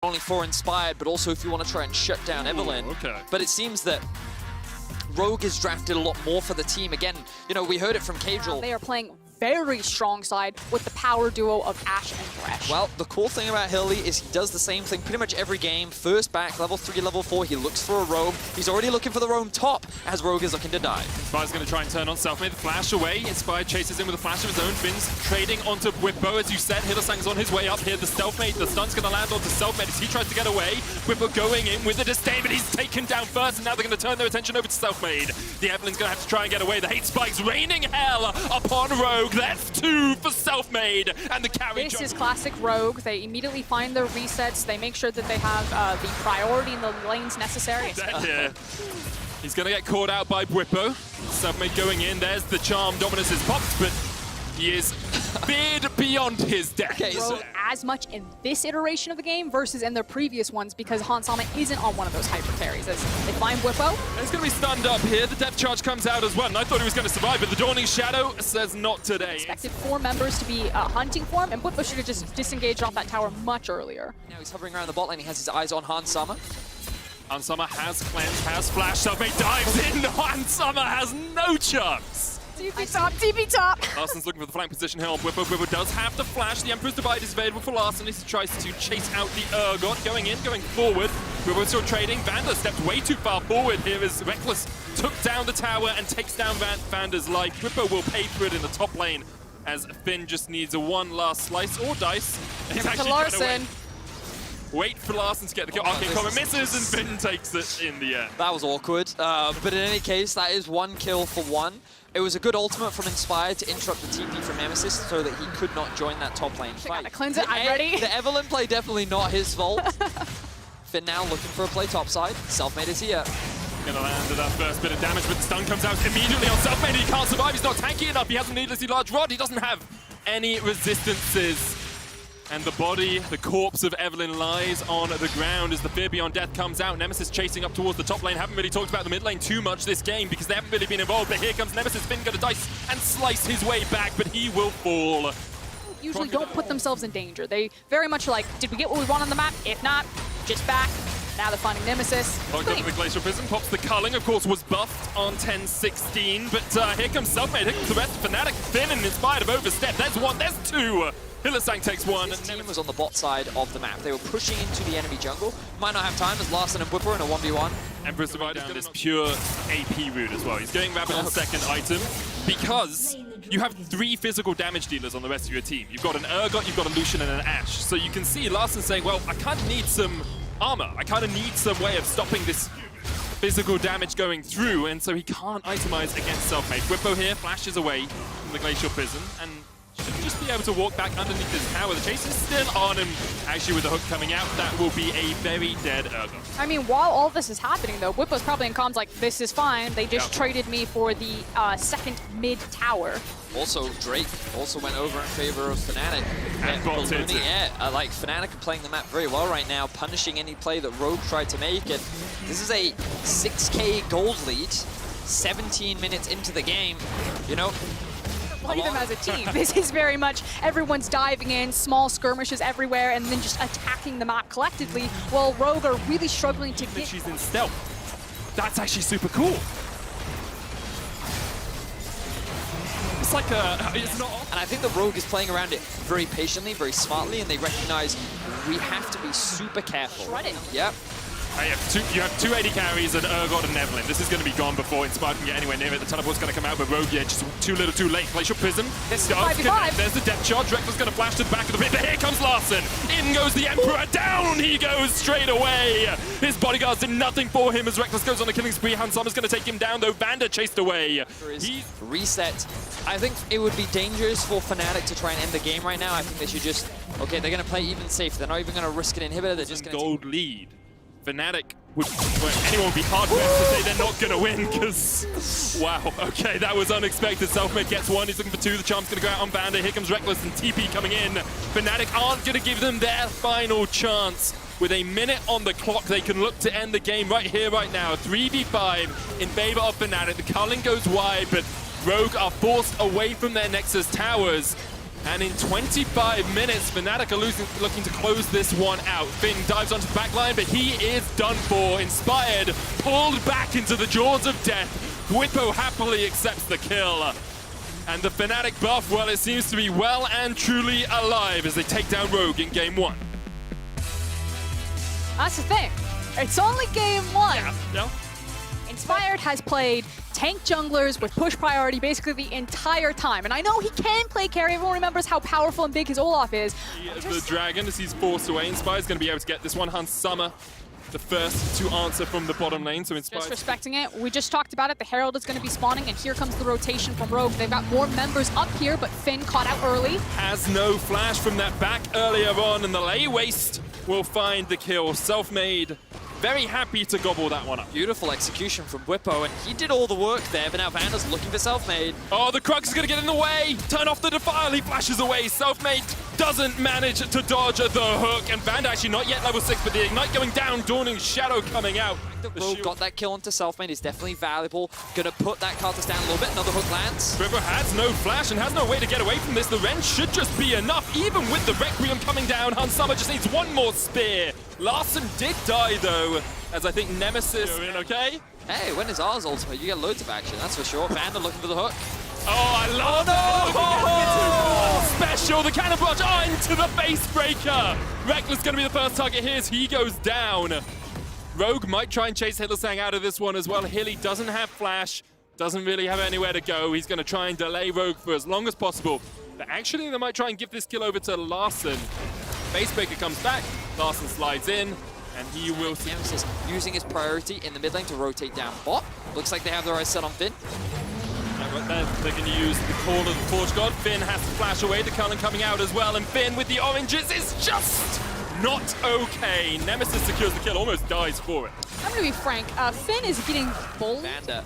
only for Inspired, but also if you want to try and shut down Evelyn. Okay. But it seems that Rogue is drafted a lot more for the team. Again, you know, we heard it from Cajal. They are playing very strong side with the power duo of Ashe and Thresh. Well, the cool thing about Hilly is he does the same thing pretty much every game. First back, level 3, level 4, he looks for a Rogue. He's already looking for the Roam top as Rogue is looking to die. Inspired's going to try and turn on Selfmade, the flash away. Inspired chases in with a flash of his own. Fins trading onto Whippo, as you said. Hillersang's on his way up here. The Stealthmade, the stun's going to land onto Selfmade as he tries to get away. Whippo going in with the disdain, but he's taken down first, and now they're going to turn their attention over to Selfmade. The Evelyn's going to have to try and get away. The hate spikes raining hell upon Rogue. That's 2 for Selfmade, and the carry. This is classic Rogue. They immediately find their resets. They make sure that they have the priority in the lanes necessary. Yeah. He's going to get caught out by Whippo. Selfmade going in. There's the charm. Dominus is popped, but he is feared beyond his death. Okay, so as much in this iteration of the game versus in their previous ones because Hans Sama isn't on one of those hyper carries. As they find Whippo. He's going to be stunned up here. The depth charge comes out as well, and I thought he was going to survive, but the Dawning Shadow says not today. Expected 4 members to be hunting for him, and Whippo should have just disengaged off that tower much earlier. now he's hovering around the bot lane. He has his eyes on Hans Sama. Hans Sama has cleanse, has flash. Selfmade dives in. Hans Sama has no chance. TP top, TP top! Larsen's looking for the flank position here on Whippo. Whippo does have the flash. The Emperor's Divide is available for Larsen as he tries to chase out the Urgot. Going in, going forward. Whippo still trading. Vander stepped way too far forward here as Reckless took down the tower and takes down Vander's life. Whippo will pay for it in the top lane as Finn just needs a one last slice or dice. He's actually trying to wait for Larsen to get the kill. Arcane Comet misses and Finn takes it in the end. That was awkward, but in any case, that is 1 kill for 1. It was a good ultimate from Inspired to interrupt the TP from Nemesis so that he could not join that top lane fight. Gotta cleanse it, I'm ready. The Evelyn play definitely not his fault. Finn now looking for a play topside. Selfmade is here. Gonna land that first bit of damage, but the stun comes out immediately on Selfmade. He can't survive, he's not tanky enough. He has a needlessly large rod. He doesn't have any resistances. And the body, the corpse of Evelyn lies on the ground as the fear beyond death comes out. Nemesis chasing up towards the top lane. Haven't really talked about the mid lane too much this game because they haven't really been involved. But here comes Nemesis. Finn gonna dice and slice his way back, but he will fall. Usually don't put themselves in danger. They very much are like, did we get what we want on the map? If not, just back. Now they're finding Nemesis. Popped up the Glacial Prism, pops the culling, of course, was buffed on 10-16. But here comes Selfmade, here comes the rest of FNATIC. Finn and Inspired have overstepped. There's 1, there's 2. Hillersang takes 1. His team was on the bot side of the map. They were pushing into the enemy jungle. Might not have time as Larsen and Whippo in a 1v1. Emperor's Divide down this pure AP route as well. He's going Rabbit on second item because you have 3 physical damage dealers on the rest of your team. You've got an Urgot, you've got a Lucian, and an Ashe. So you can see Larsen saying, well, I kind of need some armor. I kind of need some way of stopping this physical damage going through, and so he can't itemize against Selfmade. Whippo here flashes away from the Glacial Prison, and should just be able to walk back underneath this tower. The chase is still on him. Actually, with the hook coming out, that will be a very dead Urgot. I mean, while all this is happening, though, Whippo's probably in comms like, this is fine. They just traded me for the second mid tower. Also, Drake also went over in favor of FNATIC. And bolted. Yeah, I like FNATIC are playing the map very well right now, punishing any play that Rogue tried to make. And this is a 6K gold lead, 17 minutes into the game. You know, Play them as a team. This is very much everyone's diving in, small skirmishes everywhere, and then just attacking the map collectively, while Rogue are really struggling to get... She's in stealth. That's actually super cool. It's like it's not... And I think the Rogue is playing around it very patiently, very smartly, and they recognize we have to be super careful. Shredded. Yep. You have 2 AD carries, an Urgot and Evelyn. This is going to be gone before Inspired can get anywhere near it. The teleport's going to come out, but Rogue, yeah, just too little too late. Glacial Prism. This is 5v5. There's the depth charge. Reckless going to flash to the back of the pit, but here comes Larsen. In goes the Emperor. Down he goes straight away. His bodyguards did nothing for him as Reckless goes on a killing spree. Hans Sama's going to take him down, though. Vander chased away. He's reset. I think it would be dangerous for FNATIC to try and end the game right now. I think they should just... Okay, they're going to play even safe. They're not even going to risk an inhibitor. They're just going to... Gold lead. FNATIC would... anyone would be hard-pressed to say they're not going to win, because... Wow, okay, that was unexpected. Selfmade gets 1, he's looking for 2. The charm's going to go out on Vander. Here comes Reckless and TP coming in. FNATIC aren't going to give them their final chance. With a minute on the clock, they can look to end the game right here, right now. 3v5 in favor of FNATIC. The culling goes wide, but Rogue are forced away from their Nexus towers. And in 25 minutes, FNATIC are looking to close this one out. Finn dives onto the back line, but he is done for. Inspired, pulled back into the jaws of death. Whippo happily accepts the kill. And the FNATIC buff, well, it seems to be well and truly alive as they take down Rogue in game 1. That's the thing. It's only game 1. Yeah. Inspired has played tank junglers with push priority basically the entire time. And I know he can play carry. Everyone remembers how powerful and big his Olaf is. The dragon, as he's forced away, Inspired's going to be able to get this one. Hans Summer, the first to answer from the bottom lane, so Inspired... Just respecting it. We just talked about it. The Herald is going to be spawning, and here comes the rotation from Rogue. They've got more members up here, but Finn caught out early. Has no flash from that back earlier on, and the lay waste will find the kill. Self-made. Very happy to gobble that one up. Beautiful execution from Whippo, and he did all the work there, but now Vanda's looking for Self-Made. Oh, the Crux is going to get in the way. Turn off the Defile. He flashes away. Self-Made doesn't manage to dodge the hook, and Vanda actually not yet level 6, but the Ignite going down, Dawning Shadow coming out. The Rogue got that kill onto Self-Made is definitely valuable. Gonna put that Karthus down a little bit. Another hook lands. Whippo has no flash and has no way to get away from this. The Ren should just be enough, even with the Requiem coming down. Hans Summer just needs one more spear. Larson did die, though, as I think Nemesis... You're in, okay? Hey, when is ours ultimate? You get loads of action, that's for sure. Vanda looking for the hook. Oh, I love it! Special, the cannon barrage into the face breaker. Reckless going to be the first target here as he goes down. Rogue might try and chase Hylissang out of this one as well. Hilly doesn't have flash, doesn't really have anywhere to go. He's going to try and delay Rogue for as long as possible. But actually, they might try and give this kill over to Larson. Face breaker comes back, Larson slides in, and he will... Nemesis using his priority in the mid lane to rotate down bot. Looks like they have their eyes set on Finn. They're going to use the Call of the Forge God. Finn has to flash away. The Cullen coming out as well. And Finn with the oranges is just not okay. Nemesis secures the kill, almost dies for it. I'm going to be frank. Finn is getting bullied. Vanda.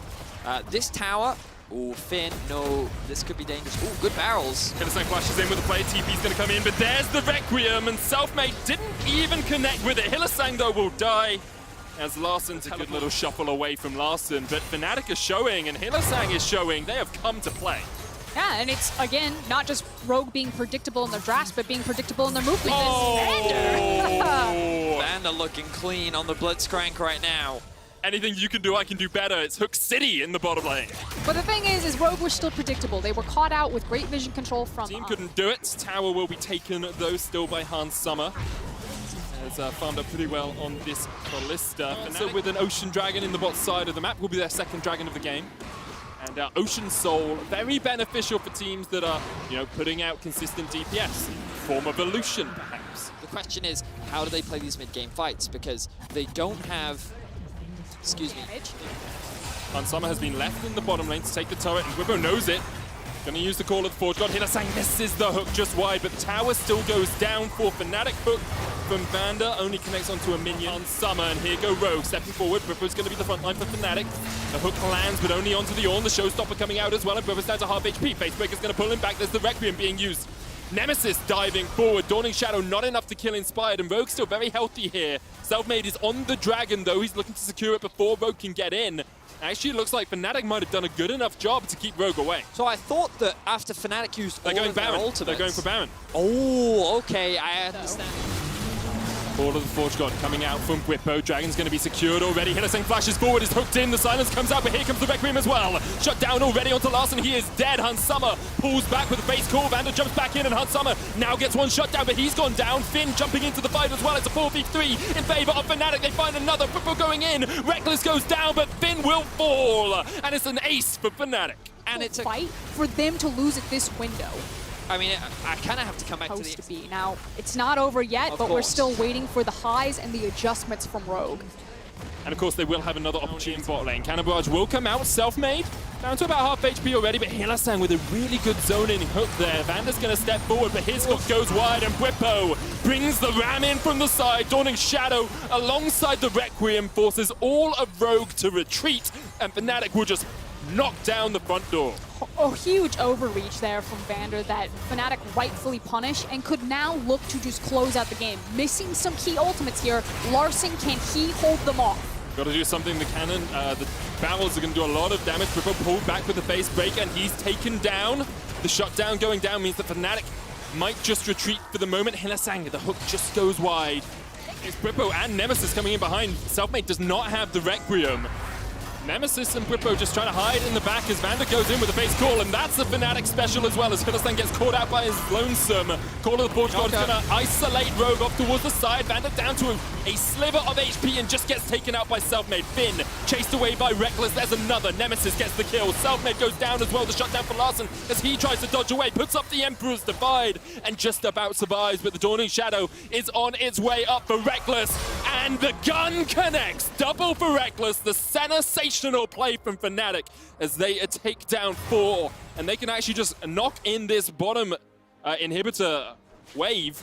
This tower... Ooh, Finn, no, this could be dangerous. Ooh, good barrels. Hylissang flashes in with the play. TP's going to come in, but there's the Requiem, and Selfmade didn't even connect with it. Hylissang, though, will die. As Larson's a good little shuffle away from Larson, but FNATIC is showing and Hylissang is showing they have come to play. Yeah, and it's, again, not just Rogue being predictable in their drafts, but being predictable in their movement. Oh! Vanda looking clean on the Blitzcrank right now. Anything you can do, I can do better. It's Hook City in the bottom lane. But the thing is Rogue was still predictable. They were caught out with great vision control from... Team couldn't do it. Tower will be taken, though, still by Hans Summer. Has farmed up pretty well on this Ballista. And so with an Ocean Dragon in the bot side of the map, will be their second dragon of the game. And Ocean Soul, very beneficial for teams that are, you know, putting out consistent DPS. Form of Evolution, perhaps. The question is, how do they play these mid-game fights? Because they don't have... Excuse me. Hans Summer has been left in the bottom lane to take the turret, and Whippo knows it. Gonna use the Call of the Forge God. Hylissang misses the hook just wide, but the tower still goes down for FNATIC. Hook from Vanda only connects onto a minion on Summer, and here go Rogue stepping forward. Whippo's gonna be the front line for FNATIC. The hook lands, but only onto the Ornn. The Showstopper coming out as well, and Whippo's down to half HP. Facebreaker's gonna pull him back. There's the Requiem being used. Nemesis diving forward. Dawning Shadow not enough to kill Inspired, and Rogue's still very healthy here. Selfmade is on the Dragon, though. He's looking to secure it before Rogue can get in. Actually, it looks like FNATIC might have done a good enough job to keep Rogue away. So I thought that after FNATIC used all of their ultimates... They're going for Baron. Oh, okay, I understand. Call of the Forge God coming out from Whippo. Dragon's going to be secured already. Hylissang flashes forward, is hooked in. The silence comes out, but here comes the Requiem as well. Shut down already onto Larson. He is dead. Hans Summer pulls back with a face call. Vanda jumps back in, and Hans Summer now gets one shut down, but he's gone down. Finn jumping into the fight as well. It's a 4v3 in favor of FNATIC. They find another. Whippo going in. Reckless goes down, but Finn will fall. And it's an ace for FNATIC. And it's a fight for them to lose at this window. I mean, I kind of have to come back to the... be. Now, it's not over yet, but we're still waiting for the highs and the adjustments from Rogue. And of course, they will have another opportunity in bot lane. Cannon Barrage will come out, self-made, down to about half HP already, but Hylissang with a really good zoning hook there. Vanda's going to step forward, but his hook goes wide, and Whippo brings the ram in from the side. Dawning Shadow alongside the Requiem forces all of Rogue to retreat, and FNATIC will just knock down the front door. A huge overreach there from Vanda that FNATIC rightfully punished and could now look to just close out the game. Missing some key ultimates here. Larson, can he hold them off? Got to do something. The cannon, the barrels are going to do a lot of damage. Whippo pulled back with the face break, and he's taken down. The shutdown going down means that FNATIC might just retreat for the moment. Hylissang, the hook just goes wide. It's Bwipo and Nemesis coming in behind. Selfmade does not have the Requiem. Nemesis and Bwipo just trying to hide in the back as Vander goes in with a face call, and that's a FNATIC special as well as Hylissang gets caught out by his lonesome. Call of the Portugal is going to isolate Rogue off towards the side. Vander down to a sliver of HP and just gets taken out by Selfmade. Finn chased away by Reckless. There's another. Nemesis gets the kill. Selfmade goes down as well. The shutdown for Larssen as he tries to dodge away. Puts up the Emperor's Divide and just about survives, but the Dawning Shadow is on its way up for Reckless. And the gun connects. Double for Reckless. The sensational play from FNATIC as they take down 4. And they can actually just knock in this bottom inhibitor wave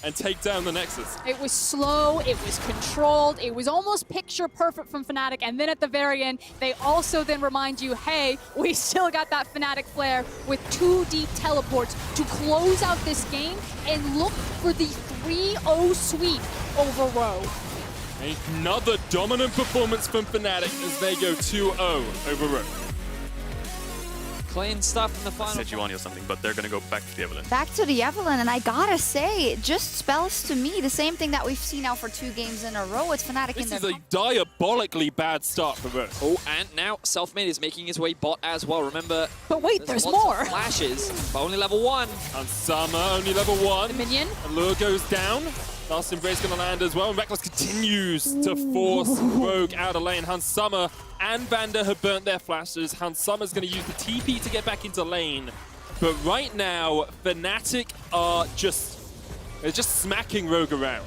and take down the Nexus. It was slow, it was controlled, it was almost picture perfect from FNATIC, and then at the very end, they also then remind you, hey, we still got that FNATIC flare with 2 deep teleports to close out this game and look for the 3-0 sweep over Rogue. Another dominant performance from FNATIC as they go 2-0 over Rogue. Clean stuff in the final. Sejuani or something, but they're going to go back to the Evelyn. Back to the Evelyn, and I gotta say, it just spells to me the same thing that we've seen now for 2 games in a row. It's FNATIC in This their is a diabolically bad start for Rogue. Oh, and now Selfmade is making his way bot as well. Remember, But wait, there's lots more. of flashes, but only level 1. And Summer only level 1. Minion. Allure goes down. Last Embrace going to land as well. And Reckless continues to force Rogue out of lane. Hans Summer and Vander have burnt their flashes. Hans Summer's going to use the TP to get back into lane. But right now, FNATIC are just smacking Rogue around.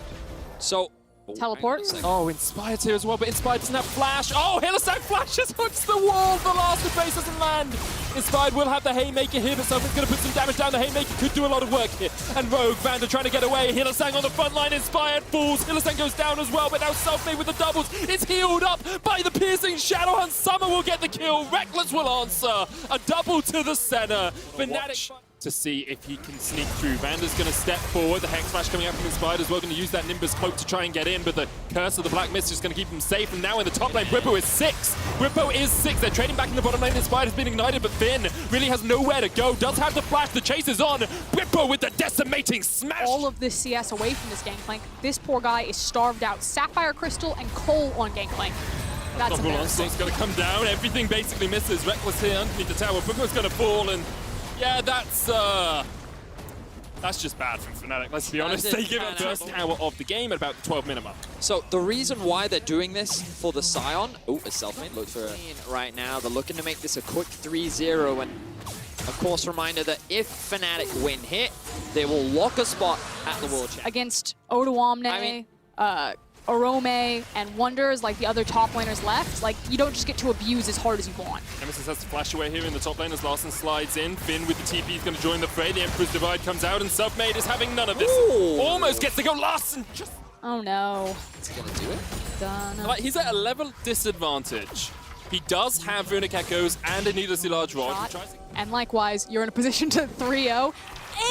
So, Teleport. Oh, Inspired's here as well, but Inspired doesn't have flash. Oh, Hylissang flashes, hooks the wall. The last Embrace doesn't land. Inspired will have the Haymaker here, but something's going to put some damage down. The Haymaker could do a lot of work here. And Rogue, Vander trying to get away. Hylissang on the front line. Inspired falls. Hylissang goes down as well, but now Selfmade with the doubles. It's healed up by the Piercing Shadow. And Summer will get the kill. Reckless will answer. A double to the center. FNATIC to see if he can sneak through. Vander's going to step forward. The Hex Flash coming out from Inspired as well. Going to use that Nimbus Cloak to try and get in, but the Curse of the Black Mist is just going to keep him safe. And now in the top lane, Bwipo is 6. Bwipo is 6. They're trading back in the bottom lane. Inspired has been ignited, but Finn really has nowhere to go. Does have the flash. The chase is on. Bwipo with the decimating smash. All of this CS away from this Gangplank. This poor guy is starved out. Sapphire Crystal and Cole on Gangplank. That's embarrassing. It's going to come down. Everything basically misses. Reckless here underneath the tower. Bwipo's going to fall, and yeah, that's just bad from FNATIC, let's be honest. They give up the first hour of the game at about the 12-minute mark. So the reason why they're doing this for the Scion, a Selfmade look for right now. They're looking to make this a quick 3-0, and of course, reminder that if FNATIC win hit, they will lock a spot at the World Champ. Against Odoamne, Orome, and Wonders, like the other top laners left, like you don't just get to abuse as hard as you want. Nemesis has to flash away here in the top lane as Larssen slides in. Finn with the TP is going to join the fray. The Emperor's Divide comes out, and Selfmade is having none of this. Ooh. Almost gets to go. Larssen just... Oh no. Is he going to do it? Done. Like, he's at a level disadvantage. He does have Runic Echoes and a needlessly large rod. And likewise, you're in a position to 3-0,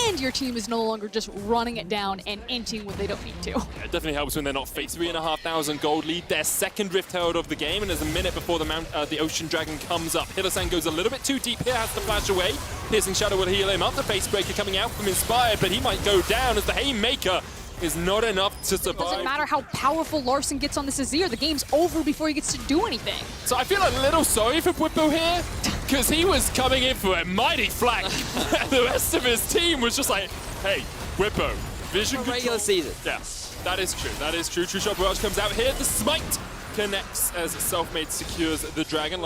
and your team is no longer just running it down and inting when they don't need to. Yeah, it definitely helps when they're not faced. 3,500 gold lead, their second Rift Herald of the game, and there's a minute before the Ocean Dragon comes up. Hylissang goes a little bit too deep here, has to flash away. Piercing Shadow will heal him up. The Facebreaker coming out from Inspired, but he might go down as the Haymaker is not enough to survive. It doesn't matter how powerful Larssen gets on this Azir, the game's over before he gets to do anything. So I feel a little sorry for Bwipo here, because he was coming in for a mighty flank. The rest of his team was just like, hey, Bwipo, vision control. Regular season. Yeah, that is true. That is true. True Shot Barrage comes out here. The smite connects as Selfmade secures the Dragon.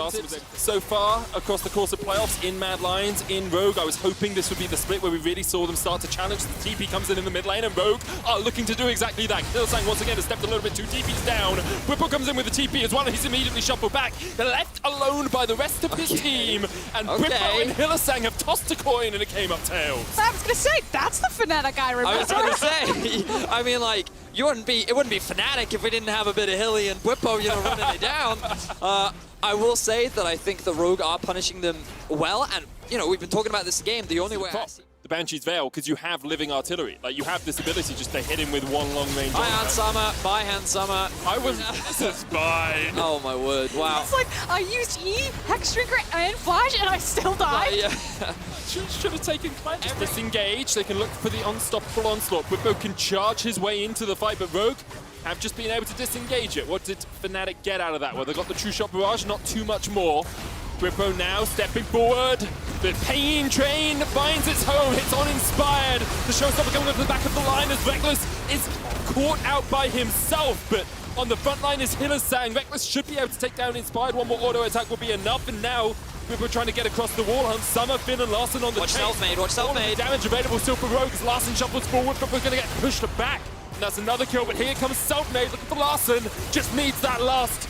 So far, across the course of playoffs, in Mad Lions, in Rogue, I was hoping this would be the split where we really saw them start to challenge. The TP comes in the mid lane, and Rogue are looking to do exactly that. Hylissang once again has stepped a little bit too deep. He's down. Bwipo comes in with the TP as well, and he's immediately shuffled back. They're left alone by the rest of his team, and Bwipo and Hylissang have tossed a coin, and it came up tails. I was gonna say, that's the FNATIC I remember. I was going to say, I mean, like, it wouldn't be FNATIC if we didn't have a bit of Hilly and Bwipo, running it down. I will say that I think the Rogue are punishing them well, and, we've been talking about this game. The only way I see... The Banshee's Veil because you have living artillery. Like, you have this ability just to hit him with one long-range. Bye, Hans Summer. Bye, Hans Summer. I was... This is fine. Oh, my word. Wow. It's like, I used E, Hex Drinker, and Flash, and I still died. Yeah. Should have taken Clanch. Disengage. They can look for the unstoppable onslaught. Whippo can charge his way into the fight, but Rogue have just been able to disengage it. What did FNATIC get out of that? Well, they got the True Shot Barrage, not too much more. Whippo now stepping forward. The pain train finds its home. Hits on Inspired. The showstopper coming up to the back of the line as Reckless is caught out by himself, but on the front line is Hillersang. Reckless should be able to take down Inspired. One more auto attack will be enough, and now Whippo trying to get across the wall. Hans Summer, Finn, and Larson on the Watch chase. Self-Made, watch Self-Made. Damage available still for Rogue as Larson shuffles forward. Whippo's going to get pushed back. And that's another kill, but here comes Self-Made. Looking for Larson. Just needs that last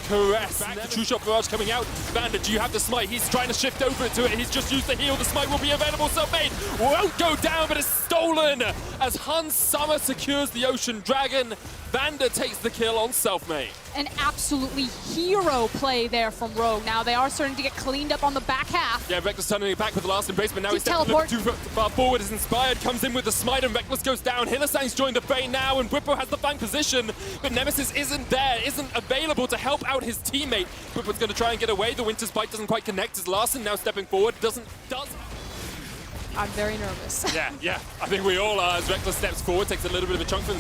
caress. The True Shot Barrage coming out. Vander, do you have the smite? He's trying to shift over to it. He's just used the heal. The smite will be available. Self-Made won't go down, but it's stolen as Hans Summer secures the Ocean Dragon. Vander takes the kill on Self-Made. An absolutely hero play there from Rogue. Now they are starting to get cleaned up on the back half. Yeah, Reckless turning it back with the last embrace, but now he's stepping teleport. too far forward as Inspired comes in with the smite and Reckless goes down. Hillersang's joined the fray now and Whippo has the flank position, but Nemesis isn't there, isn't available to help out his teammate. Whippo's going to try and get away. The Winter's Bite doesn't quite connect as Larson now stepping forward. does. I'm very nervous. Yeah, I think we all are as Reckless steps forward, takes a little bit of a chunk from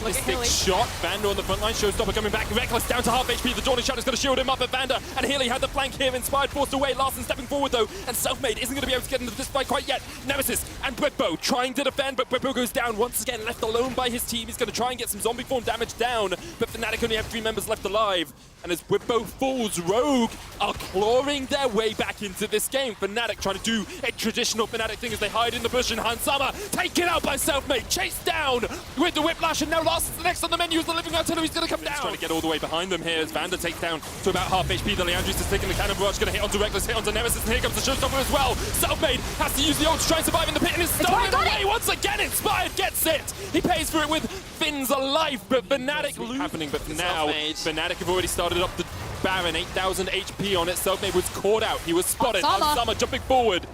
the stick shot. Vander on the front line, Showstopper coming back. Reckless down to half HP. The Dawning Shadow's going to shield him up, but Vander and Healy had the flank here. Inspired forced away. Larson stepping forward though, and Self-Made isn't going to be able to get into this fight quite yet. Nemesis and Whippo trying to defend, but Whippo goes down once again, left alone by his team. He's going to try and get some zombie form damage down, but FNATIC only have 3 members left alive. And as Whippo falls, Rogue are clawing their way back into this game. FNATIC trying to do a traditional FNATIC thing as they hide in the bush, and Hans Summer taken out by Self-Made, chased down with the Whiplash, and now Larson's next on the menu as the living artillery's going to come down. He's trying to get all the way behind them here as Vander takes down to about half HP. The Leandris is taking the cannon barrage, going to hit onto Reckless, hit onto Nemesis, and here comes the showstopper as well. Self-Made has to use the ult to try and survive in the pit, and is stolen away once again. Inspired gets it. He pays for it with Finn's alive, but FNATIC happening. But for now, FNATIC have already started up the Baron, 8,000 HP on it. Self-Made was caught out. He was spotted. Hans Summer jumping forward.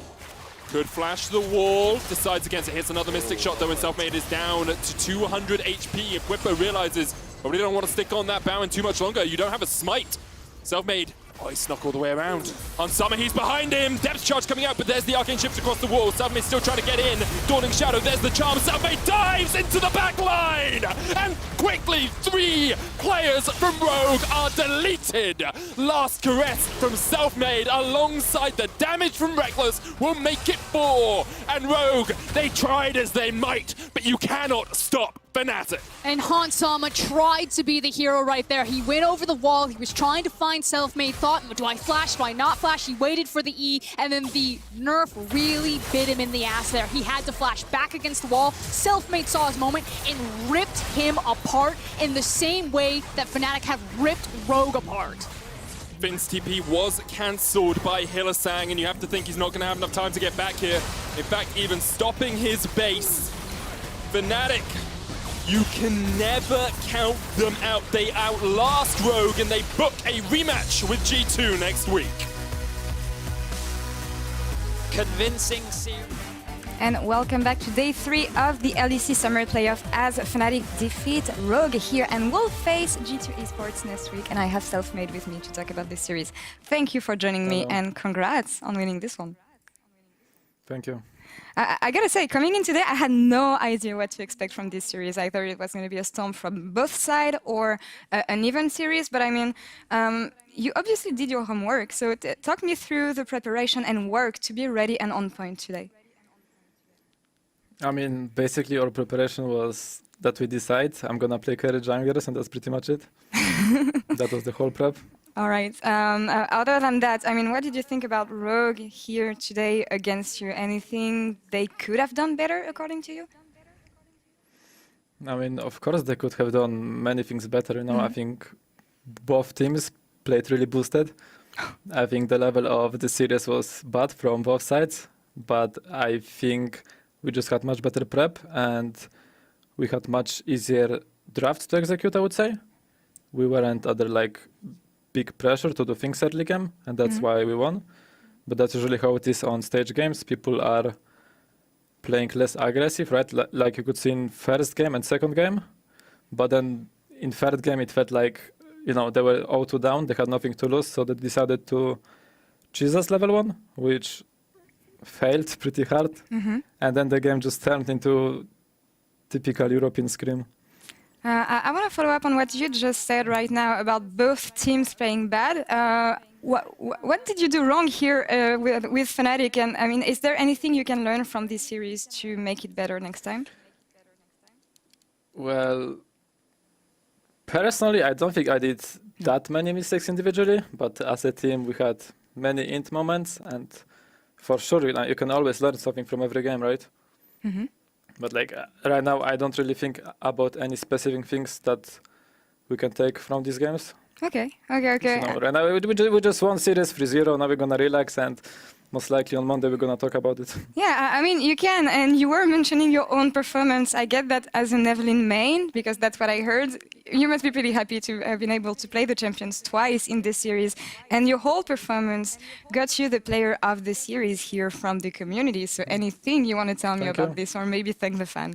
Could flash the wall. Decides against it. Hits another Mystic Shot though, and Self-Made is down to 200 HP. If Whippo realizes, probably don't want to stick on that Baron too much longer. You don't have a smite. Self-Made. Oh, he snuck all the way around. Hans Summer, he's behind him. Depth charge coming out, but there's the Arcane Shift across the wall. Self-Made still trying to get in. Dawning Shadow, there's the charm. Self-Made dives into the back line. And quickly, 3 players from Rogue are deleted. Last caress from Self-Made alongside the damage from Reckless will make it 4. And Rogue, they tried as they might, but you cannot stop FNATIC. And Hans Summer tried to be the hero right there. He went over the wall. He was trying to find Self-Made. Thought, do I flash? Do I not flash? He waited for the E, and then the nerf really bit him in the ass there. He had to flash back against the wall. Self-Made saw his moment and ripped him apart in the same way that FNATIC have ripped Rogue apart. Finn's TP was cancelled by Hillersang, and you have to think he's not going to have enough time to get back here. In fact, even stopping his base. FNATIC, you can never count them out. They outlast Rogue and they book a rematch with G2 next week. Convincing series. And welcome back to day 3 of the LEC Summer Playoff as FNATIC defeat Rogue here and will face G2 Esports next week. And I have Self-Made with me to talk about this series. Thank you for joining me and congrats on winning this one. Thank you. I gotta say, coming in today, I had no idea what to expect from this series. I thought it was going to be a storm from both sides or an even series, but I mean, you obviously did your homework. So talk me through the preparation and work to be ready and on point today. I mean, basically our preparation was that we decide I'm gonna play carry junglers, and that's pretty much it. That was the whole prep. All right. Other than that, I mean, what did you think about Rogue here today against you? Anything they could have done better, according to you? I mean, of course they could have done many things better. You know, I think both teams played really boosted. I think the level of the series was bad from both sides, but I think we just had much better prep and we had much easier drafts to execute, I would say. We weren't under like big pressure to do things early game, and that's why we won. But that's usually how it is on stage games. People are playing less aggressive, right? Like you could see in first game and second game. But then in third game, it felt like, you know, they were 0-2 down. They had nothing to lose. So they decided to choose us level 1, which failed pretty hard. And then the game just turned into typical European scrim. I want to follow up on what you just said right now about both teams playing bad. What did you do wrong here with FNATIC? And I mean, is there anything you can learn from this series to make it better next time? Well, personally, I don't think I did that many mistakes individually, but as a team, we had many int moments, and for sure, you can always learn something from every game, right? But like right now, I don't really think about any specific things that we can take from these games. Okay. So no, right now, we just won series 3-0. Now we're gonna relax, and most likely on Monday we're gonna talk about it. Yeah, I mean, you can, and you were mentioning your own performance. I get that as an Evelyn main, because that's what I heard. You must be pretty happy to have been able to play the champions twice in this series, and your whole performance got you the player of the series here from the community. So anything you want to tell me about this, or maybe thank the fan?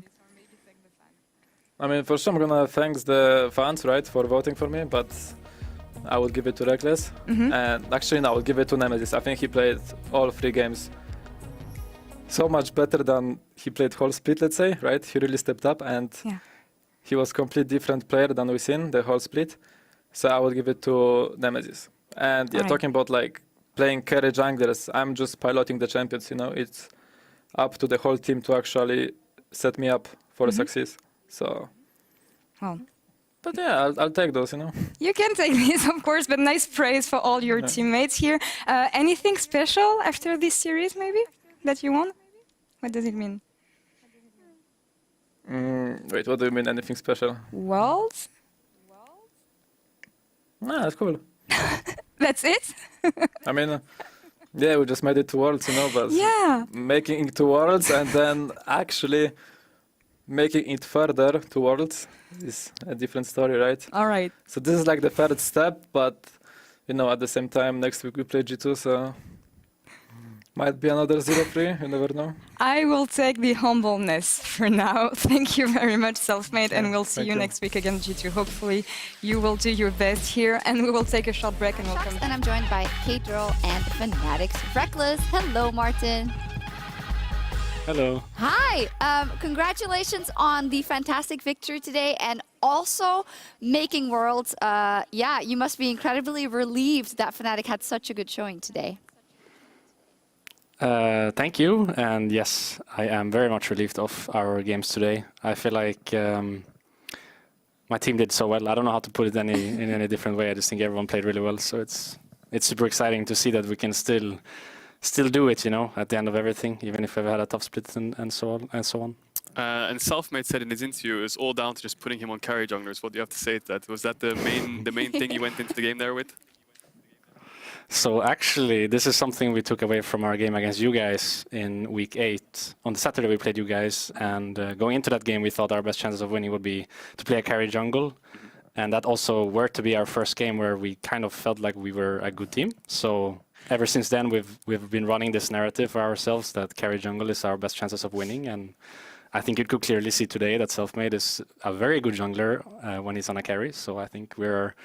I mean, for sure I'm gonna thank the fans, right, for voting for me, but I would give it to Reckless. And actually, no, I would give it to Nemesis. I think he played all 3 games so much better than he played whole split, let's say, right? He really stepped up, and he was a completely different player than we've seen the whole split. So I would give it to Nemesis. And yeah, talking about like playing carry junglers, I'm just piloting the champions, you know? It's up to the whole team to actually set me up for success. So... Well. But yeah, I'll take those, you know. You can take these, of course, but nice praise for all your teammates here. Anything special after this series, maybe, that you won? What does it mean? Wait, what do you mean, anything special? Worlds? That's cool. That's it? I mean, yeah, we just made it to Worlds, you know, but making it to Worlds and then actually making it further to Worlds is a different story, right? All right. So this is like the third step, but you know, at the same time, next week we play G2, so might be another 0-3, you never know. I will take the humbleness for now. Thank you very much, Selfmade, and we'll see you next week again, G2. Hopefully you will do your best here, and we will take a short break and we'll come back. And I'm joined by Pedro and FNATIC's Reckless. Hello, Martin. Hello. Hi. Congratulations on the fantastic victory today, and also making Worlds. Yeah, you must be incredibly relieved that FNATIC had such a good showing today. Thank you, and yes, I am very much relieved of our games today. I feel like my team did so well. I don't know how to put it in any different way. I just think everyone played really well, so it's super exciting to see that we can still do it, you know, at the end of everything, even if we've had a tough split and so on. And Selfmade said in his interview, it's all down to just putting him on carry junglers. What do you have to say to that? Was that the main thing you went into the game there with? So actually, this is something we took away from our game against you guys in week 8. On the Saturday, we played you guys, and going into that game, we thought our best chances of winning would be to play a carry jungle. And that also were to be our first game where we kind of felt like we were a good team. So ever since then, we've been running this narrative for ourselves that carry jungle is our best chances of winning. And I think you could clearly see today that Selfmade is a very good jungler when he's on a carry. So I think we're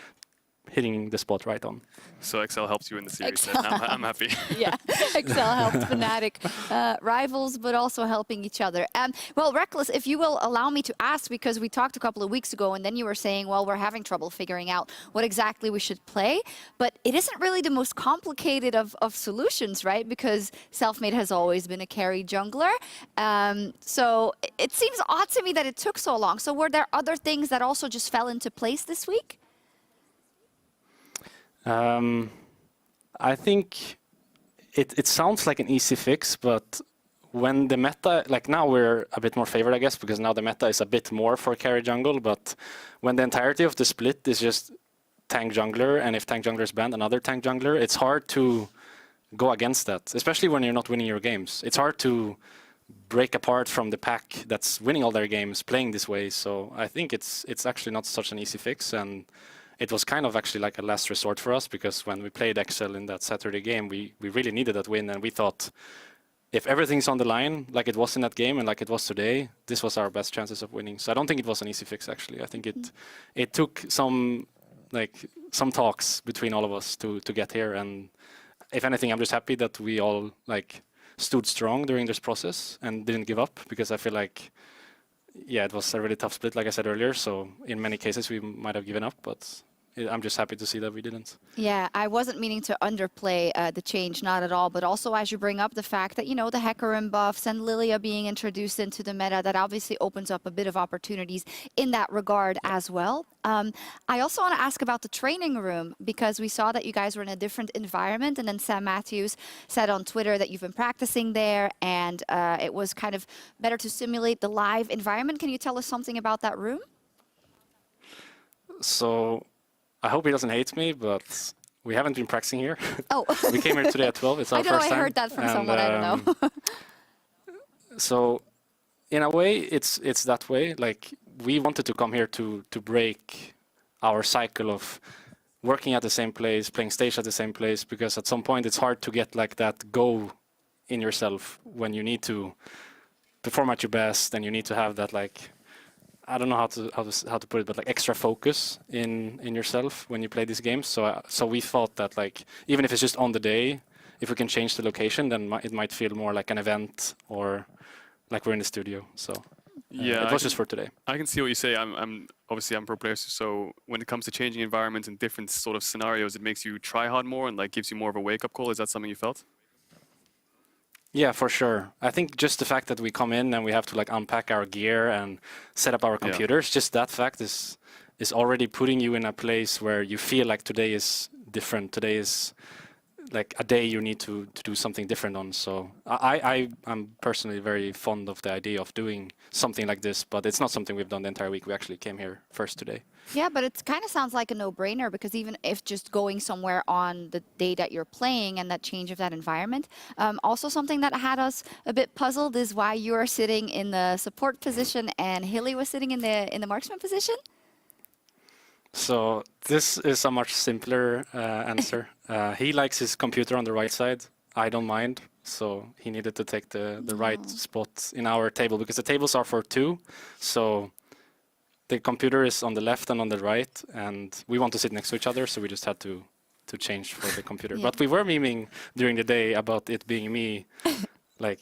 hitting the spot right on. So Excel helps you in the series, and I'm happy. Yeah, Excel helped FNATIC rivals, but also helping each other. Well, Reckless, if you will allow me to ask, because we talked a couple of weeks ago, and then you were saying, well, we're having trouble figuring out what exactly we should play, but it isn't really the most complicated of solutions, right? Because Selfmade has always been a carry jungler. So it seems odd to me that it took so long. So were there other things that also just fell into place this week? I think it sounds like an easy fix, but when the meta, like now we're a bit more favored, I guess, because now the meta is a bit more for carry jungle, but when the entirety of the split is just tank jungler, and if tank jungler is banned, another tank jungler, it's hard to go against that, especially when you're not winning your games. It's hard to break apart from the pack that's winning all their games playing this way, so I think it's actually not such an easy fix, and it was kind of actually like a last resort for us, because when we played Excel in that Saturday game, we really needed that win, and we thought if everything's on the line, like it was in that game and like it was today, this was our best chances of winning. So I don't think it was an easy fix, actually. I think it took some talks between all of us to get here. And if anything, I'm just happy that we all like stood strong during this process and didn't give up, because I feel like, yeah, it was a really tough split, like I said earlier. So in many cases, we might have given up, but I'm just happy to see that we didn't. Yeah, I wasn't meaning to underplay the change, not at all. But also, as you bring up the fact that, you know, the Hecarim buffs and Lilia being introduced into the meta, that obviously opens up a bit of opportunities in that regard as well. I also want to ask about the training room, because we saw that you guys were in a different environment. And then Sam Matthews said on Twitter that you've been practicing there and it was kind of better to simulate the live environment. Can you tell us something about that room? So I hope he doesn't hate me, but we haven't been practicing here. Oh. We came here today at 12. It's our first time. I heard that from someone, I don't know. So in a way, it's that way. Like, we wanted to come here to break our cycle of working at the same place, playing stage at the same place, because at some point it's hard to get like that go in yourself when you need to perform at your best, and you need to have that, like, I don't know how to put it, but like extra focus in yourself when you play these games. So we thought that, like, even if it's just on the day, if we can change the location, then it might feel more like an event or like we're in the studio. So yeah, it was just for today. I can see what you say. I'm obviously pro player, so when it comes to changing environments and different sort of scenarios, it makes you try hard more and like gives you more of a wake up call. Is that something you felt? Yeah, for sure. I think just the fact that we come in and we have to like unpack our gear and set up our computers, just that fact is already putting you in a place where you feel like today is different. Today is like a day you need to do something different on. So I'm personally very fond of the idea of doing something like this, but it's not something we've done the entire week. We actually came here first today. Yeah, but it kind of sounds like a no-brainer, because even if just going somewhere on the day that you're playing and that change of that environment, also something that had us a bit puzzled is why you are sitting in the support position and Hilly was sitting in the marksman position. So this is a much simpler answer. He likes his computer on the right side. I don't mind. So he needed to take the right spot in our table, because the tables are for two. So the computer is on the left and on the right, and we want to sit next to each other, so we just had to change for the computer. But we were memeing during the day about it being me, like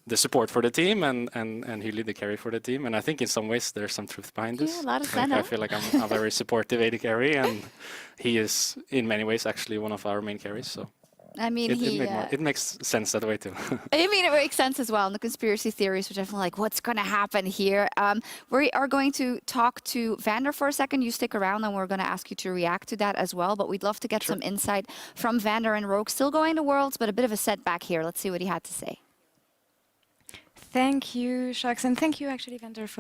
the support for the team, and Hilly the carry for the team. And I think in some ways there's some truth behind this. Yeah, a lot of I feel like I'm a very supportive AD carry, and he is in many ways actually one of our main carries. So I mean, it makes sense that way too. I mean, it makes sense as well. And the conspiracy theories, which I feel like, what's going to happen here? We are going to talk to Vander for a second. You stick around, and we're going to ask you to react to that as well. But we'd love to get some insight from Vander and Rogue. Still going to Worlds, but a bit of a setback here. Let's see what he had to say. Thank you, Sharks, and thank you, actually, Vander, for